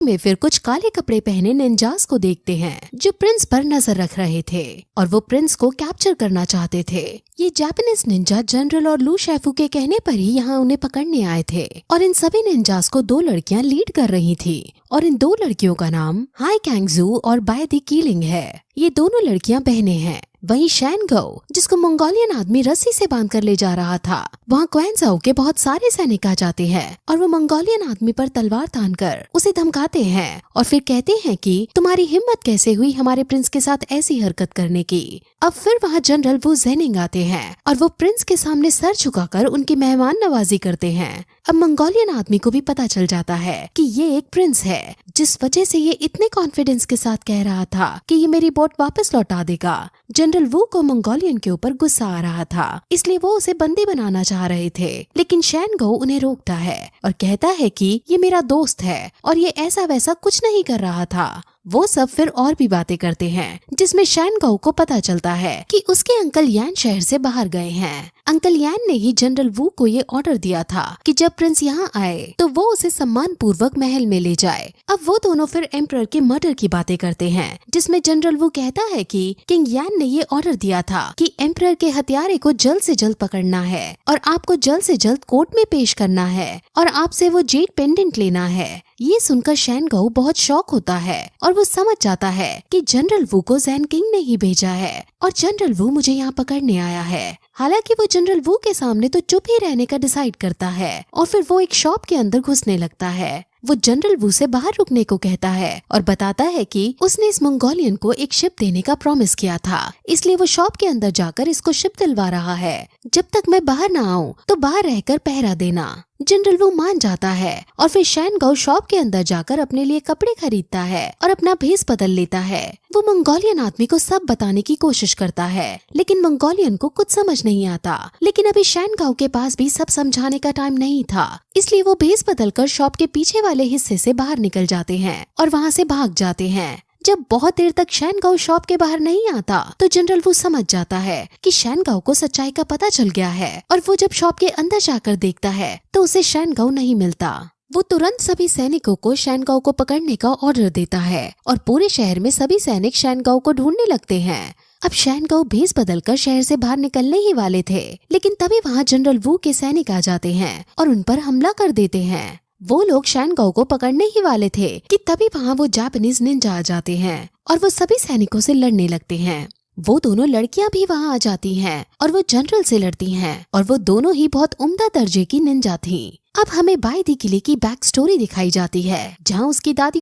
में फिर कुछ काले कपड़े पहने निंजास को देखते हैं जो प्रिंस पर नजर रख रहे थे और वो प्रिंस को कैप्चर करना चाहते थे। ये जापानीज निंजा जनरल और लू शेफू के कहने पर ही यहाँ उन्हें पकड़ने आए थे और इन सभी निंजास को दो लड़कियाँ लीड कर रही थी और इन दो लड़कियों का नाम हाई कैंगजू और बाय दी कीलिंग है। ये दोनों लड़कियाँ बहनें हैं। वहीं शैन गो जिसको मंगोलियन आदमी रस्सी से बांधकर ले जा रहा था, वहाँ क्वेंजाओ के बहुत सारे सैनिक आ जाते हैं और वो मंगोलियन आदमी पर तलवार तानकर उसे धमकाते हैं और फिर कहते हैं कि तुम्हारी हिम्मत कैसे हुई हमारे प्रिंस के साथ ऐसी हरकत करने की। अब फिर वहाँ जनरल वू जेनिंग आते हैं और वो प्रिंस के सामने सर झुकाकर उनकी मेहमान नवाजी करते हैं। अब मंगोलियन आदमी को भी पता चल जाता है कि ये एक प्रिंस है, जिस वजह से ये इतने कॉन्फिडेंस के साथ कह रहा था कि ये मेरी बोट वापस लौटा देगा। जनरल वू को मंगोलियन के ऊपर गुस्सा आ रहा था, इसलिए वो उसे बंदी बनाना चाह रहे थे, लेकिन शैन गो उन्हें रोकता है और कहता है कि ये मेरा दोस्त है और ये ऐसा वैसा कुछ नहीं कर रहा था। वो सब फिर और भी बातें करते हैं जिसमें शैन गो को पता चलता है कि उसके अंकल यान शहर से बाहर गए हैं। अंकल यान ने ही जनरल वू को ये ऑर्डर दिया था कि जब प्रिंस यहाँ आए तो वो उसे सम्मान पूर्वक महल में ले जाए। अब वो दोनों फिर एम्परर के मर्डर की बातें करते हैं, जिसमें जनरल वू कहता है कि किंग यान ने ये ऑर्डर दिया था कि एम्परर के हत्यारे को जल्द से जल्द पकड़ना है और आपको जल्द से जल्द कोर्ट में पेश करना है और आपसे वो जेड पेंडेंट लेना है। ये सुनकर शैन गो बहुत शॉक होता है और वो समझ जाता है कि जनरल वू को जैन किंग ने ही भेजा है और जनरल वू मुझे यहाँ पकड़ने आया है। हालांकि वो जनरल वू के सामने तो चुप ही रहने का डिसाइड करता है और फिर वो एक शॉप के अंदर घुसने लगता है। वो जनरल वू से बाहर रुकने को कहता है और बताता है कि उसने इस मंगोलियन को एक शिप देने का प्रॉमिस किया था, इसलिए वो शॉप के अंदर जाकर इसको शिप दिलवा रहा है। जब तक मैं बाहर ना आऊँ तो बाहर रहकर पहरा देना। जनरल वू मान जाता है और फिर शैन गो शॉप के अंदर जाकर अपने लिए कपड़े खरीदता है और अपना भेस बदल लेता है। वो मंगोलियन आदमी को सब बताने की कोशिश करता है, लेकिन मंगोलियन को कुछ समझ नहीं आता। लेकिन अभी शैन गो के पास भी सब समझाने का टाइम नहीं था, इसलिए वो भेस बदलकर शॉप के पीछे वाले हिस्से से बाहर निकल जाते हैं और वहाँ से भाग जाते हैं। जब बहुत देर तक शैन गो शॉप के बाहर नहीं आता तो जनरल वू समझ जाता है कि शैन गो को सच्चाई का पता चल गया है और वो जब शॉप के अंदर जाकर देखता है तो उसे शैन गो नहीं मिलता। वो तुरंत सभी सैनिकों को शैन गो को पकड़ने का ऑर्डर देता है और पूरे शहर में सभी सैनिक शैन गो को ढूंढने लगते हैं। अब शैन गो भेस बदलकर शहर से बाहर निकलने ही वाले थे, लेकिन तभी वहाँ जनरल वू के सैनिक आ जाते हैं और उन पर हमला कर देते हैं। वो लोग शैन गो को पकड़ने ही वाले थे कि तभी वहाँ वो जापानीज निंजा आ जाते हैं और वो सभी सैनिकों से लड़ने लगते हैं। वो दोनों लड़कियां भी वहाँ आ जाती हैं और वो जनरल से लड़ती हैं और वो दोनों ही बहुत उम्दा दर्जे की निंजा थीं। अब हमें बाय दी किले की बैक स्टोरी दिखाई जाती है, जहाँ उसकी दादी